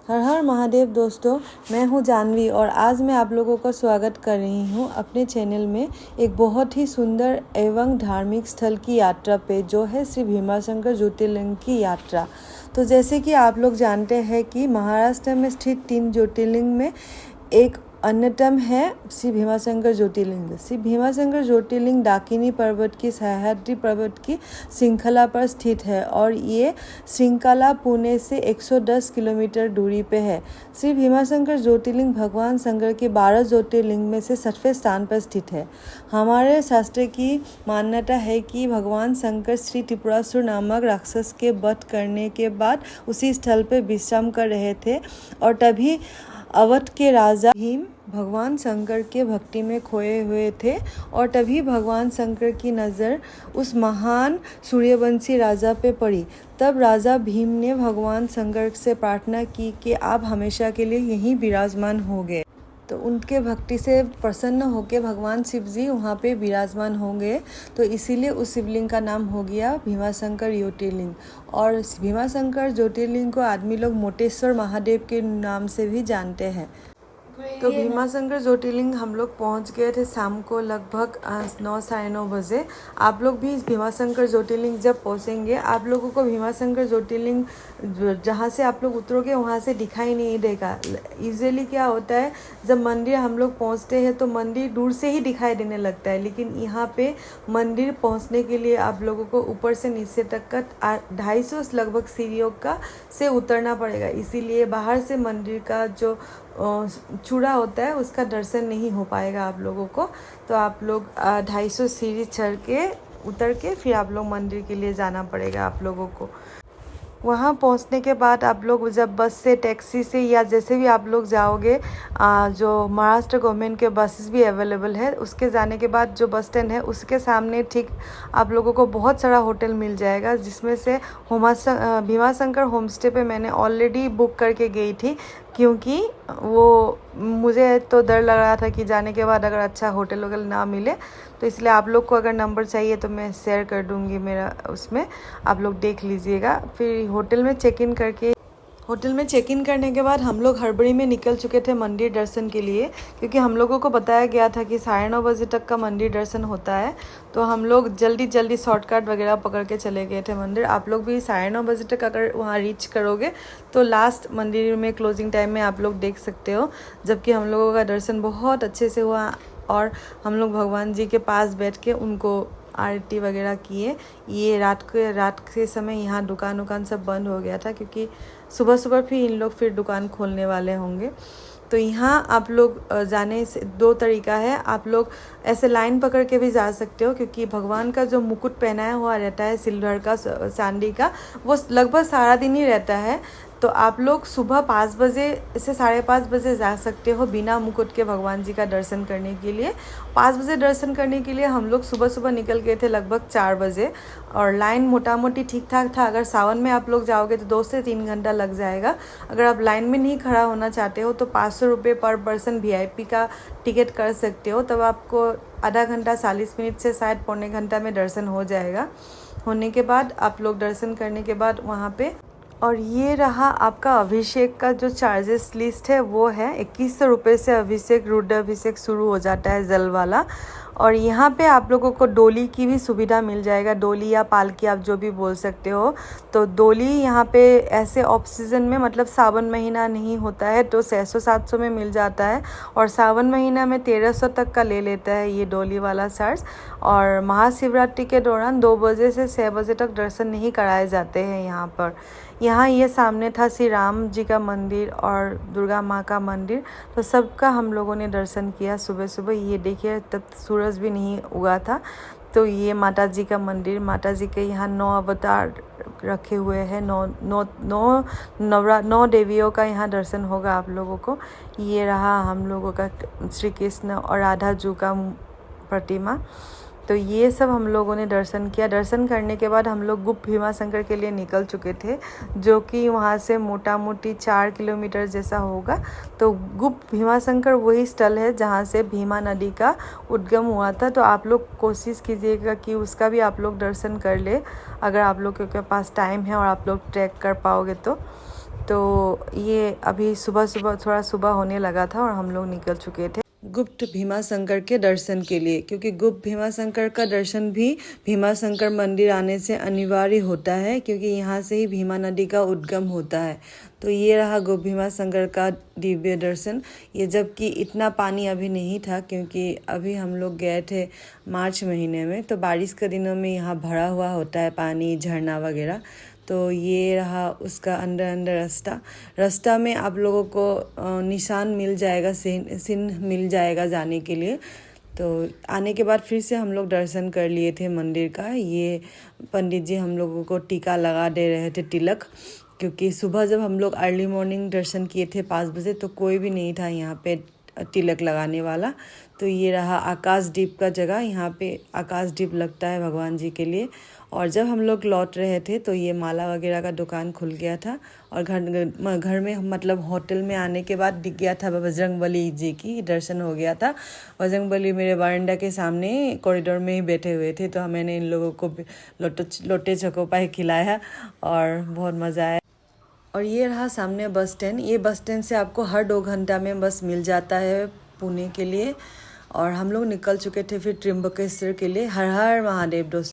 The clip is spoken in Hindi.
हर हर महादेव दोस्तों, मैं हूं जानवी और आज मैं आप लोगों का स्वागत कर रही हूं अपने चैनल में एक बहुत ही सुंदर एवं धार्मिक स्थल की यात्रा पे, जो है श्री भीमाशंकर ज्योतिर्लिंग की यात्रा। तो जैसे कि आप लोग जानते हैं कि महाराष्ट्र में स्थित 3 ज्योतिर्लिंग में एक अन्यतम है श्री भीमाशंकर ज्योतिर्लिंग। श्री भीमाशंकर ज्योतिर्लिंग डाकिनी पर्वत की सह्याद्री पर्वत की श्रृंखला पर स्थित है और ये श्रृंखला पुणे से 110 किलोमीटर दूरी पे है। श्री भीमाशंकर ज्योतिर्लिंग भगवान शंकर के 12 ज्योतिर्लिंग में से 6वें स्थान पर स्थित है। हमारे शास्त्र की मान्यता है कि भगवान शंकर श्री त्रिपुरासुर नामक राक्षस के वध करने के बाद उसी स्थल पर विश्राम कर रहे थे और तभी अवध के राजा भीम भगवान शंकर के भक्ति में खोए हुए थे और तभी भगवान शंकर की नज़र उस महान सूर्यवंशी राजा पे पड़ी। तब राजा भीम ने भगवान शंकर से प्रार्थना की कि आप हमेशा के लिए यहीं विराजमान हो गए। तो उनके भक्ति से प्रसन्न होकर भगवान शिव जी वहाँ पे विराजमान होंगे, तो इसीलिए उस शिवलिंग का नाम हो गया भीमाशंकर ज्योतिर्लिंग। और भीमाशंकर ज्योतिर्लिंग को आदमी लोग मोटेश्वर महादेव के नाम से भी जानते हैं। तो भीमाशंकर ज्योतिर्लिंग हम लोग पहुँच गए थे शाम को लगभग 9 साढ़े 9 बजे। आप लोग भी भीमाशंकर ज्योतिर्लिंग जब पहुँचेंगे, आप लोगों को भीमाशंकर ज्योतिर्लिंग जहाँ से आप लोग उतरोगे वहाँ से दिखाई नहीं देगा। यूजुअली क्या होता है, जब मंदिर हम लोग पहुँचते हैं तो मंदिर दूर से ही दिखाई देने लगता है, लेकिन यहाँ पे मंदिर पहुँचने के लिए आप लोगों को ऊपर से नीचे तक का 250 लगभग सीढ़ियों का से उतरना पड़ेगा। इसीलिए बाहर से मंदिर का जो चूड़ा होता है उसका दर्शन नहीं हो पाएगा आप लोगों को। तो आप लोग 250 सीढ़ी चढ़ के उतर के फिर आप लोग मंदिर के लिए जाना पड़ेगा आप लोगों को। वहाँ पहुँचने के बाद आप लोग जब बस से, टैक्सी से या जैसे भी आप लोग जाओगे, जो महाराष्ट्र गवर्नमेंट के बसेस भी अवेलेबल है, उसके जाने के बाद जो बस स्टैंड है उसके सामने ठीक आप लोगों को बहुत सारा होटल मिल जाएगा, जिसमें से भीमाशंकर होम स्टे पे मैंने ऑलरेडी बुक करके गई थी, क्योंकि वो मुझे तो डर लग रहा था कि जाने के बाद अगर अच्छा होटल वगैरह ना मिले, तो इसलिए आप लोग को अगर नंबर चाहिए तो मैं शेयर कर दूँगी मेरा, उसमें आप लोग देख लीजिएगा। फिर होटल में चेक इन करने के बाद हम लोग हड़बड़ी में निकल चुके थे मंदिर दर्शन के लिए, क्योंकि हम लोगों को बताया गया था कि 9:30 बजे तक का मंदिर दर्शन होता है। तो हम लोग जल्दी शॉर्टकट वगैरह पकड़ के चले गए थे मंदिर। आप लोग भी 9:30 बजे तक अगर वहाँ रीच करोगे तो लास्ट मंदिर में क्लोजिंग टाइम में आप लोग देख सकते हो, जबकि हम लोगों का दर्शन बहुत अच्छे से हुआ और हम लोग भगवान जी के पास बैठ के उनको आरती वगैरह किए। ये रात के समय यहाँ दुकान सब बंद हो गया था, क्योंकि सुबह फिर इन लोग फिर दुकान खोलने वाले होंगे। तो यहाँ आप लोग जाने से 2 तरीका है। आप लोग ऐसे लाइन पकड़ के भी जा सकते हो, क्योंकि भगवान का जो मुकुट पहनाया हुआ रहता है सिल्वर का, चांदी का, वो लगभग सारा दिन ही रहता है। तो आप लोग सुबह 5 बजे से 5:30 बजे जा सकते हो बिना मुकुट के भगवान जी का दर्शन करने के लिए। 5 बजे दर्शन करने के लिए हम लोग सुबह निकल गए थे लगभग 4 बजे, और लाइन मोटा मोटी ठीक ठाक था। अगर सावन में आप लोग जाओगे तो 2 से 3 घंटा लग जाएगा। अगर आप लाइन में नहीं खड़ा होना चाहते हो तो 500 रुपये पर पर्सन VIP का टिकट कर सकते हो। तब आपको आधा घंटा 40 मिनट से शायद पौने घंटा में दर्शन हो जाएगा। होने के बाद आप लोग दर्शन करने के बाद वहाँ पे, और ये रहा आपका अभिषेक का जो चार्जेस लिस्ट है, वो है 2100 रुपये से अभिषेक, रुद्राभिषेक शुरू हो जाता है जल वाला। और यहाँ पे आप लोगों को डोली की भी सुविधा मिल जाएगा, डोली या पालकी आप जो भी बोल सकते हो। तो डोली यहाँ पे ऐसे ऑफ सीजन में, मतलब सावन महीना नहीं होता है तो 600-700 में मिल जाता है, और सावन महीना में 1300 तक का ले लेता है ये डोली वाला चार्ज। और महाशिवरात्रि के दौरान 2 बजे से 6 बजे तक दर्शन नहीं कराए जाते हैं यहाँ पर। यहाँ ये सामने था श्री राम जी का मंदिर और दुर्गा माँ का मंदिर, तो सबका हम लोगों ने दर्शन किया सुबह। ये देखिए तब सूरज भी नहीं उगा था। तो ये माता जी का मंदिर, माता जी के यहाँ 9 अवतार रखे हुए हैं, 9 देवियों का यहाँ दर्शन होगा आप लोगों को। ये रहा हम लोगों का श्री कृष्ण और राधा जी का प्रतिमा। तो ये सब हम लोगों ने दर्शन किया। दर्शन करने के बाद हम लोग गुप्त भीमाशंकर के लिए निकल चुके थे, जो कि वहाँ से मोटा मोटी 4 किलोमीटर जैसा होगा। तो गुप्त भीमाशंकर वही स्थल है जहाँ से भीमा नदी का उद्गम हुआ था। तो आप लोग कोशिश कीजिएगा कि उसका भी आप लोग दर्शन कर ले, अगर आप लोग के पास टाइम है और आप लोग ट्रैक कर पाओगे तो। तो ये अभी सुबह सुबह थोड़ा सुबह होने लगा था और हम लोग निकल चुके थे गुप्त भीमाशंकर के दर्शन के लिए, क्योंकि गुप्त भीमाशंकर का दर्शन भी भीमाशंकर मंदिर आने से अनिवार्य होता है, क्योंकि यहाँ से ही भीमा नदी का उद्गम होता है। तो ये रहा गुप्त भीमाशंकर का दिव्य दर्शन। ये जबकि इतना पानी अभी नहीं था, क्योंकि अभी हम लोग गए थे मार्च महीने में, तो बारिश के दिनों में यहाँ भरा हुआ होता है पानी, झरना वगैरह। तो ये रहा उसका अंदर रास्ता में आप लोगों को निशान मिल जाएगा, चिन्ह मिल जाएगा जाने के लिए। तो आने के बाद फिर से हम लोग दर्शन कर लिए थे मंदिर का। ये पंडित जी हम लोगों को टीका लगा दे रहे थे, तिलक, क्योंकि सुबह जब हम लोग अर्ली मॉर्निंग दर्शन किए थे 5 बजे, तो कोई भी नहीं था यहाँ पे तिलक लगाने वाला। तो ये रहा आकाशदीप का जगह, यहाँ पे आकाशदीप लगता है भगवान जी के लिए। और जब हम लोग लौट रहे थे तो ये माला वगैरह का दुकान खुल गया था, और घर में मतलब होटल में आने के बाद दिख गया था बजरंगबली जी की दर्शन हो गया था। बजरंगबली मेरे बरामदा के सामने कॉरिडोर में ही बैठे हुए थे, तो मैंने इन लोगों को लोटे चकोपाई खिलाया और बहुत मज़ा आया। और ये रहा सामने बस स्टैंड। ये बस स्टैंड से आपको हर 2 घंटा में बस मिल जाता है पुणे के लिए। और हम लोग निकल चुके थे फिर त्र्यंबकेश्वर के लिए। हर हर महादेव दोस्तों।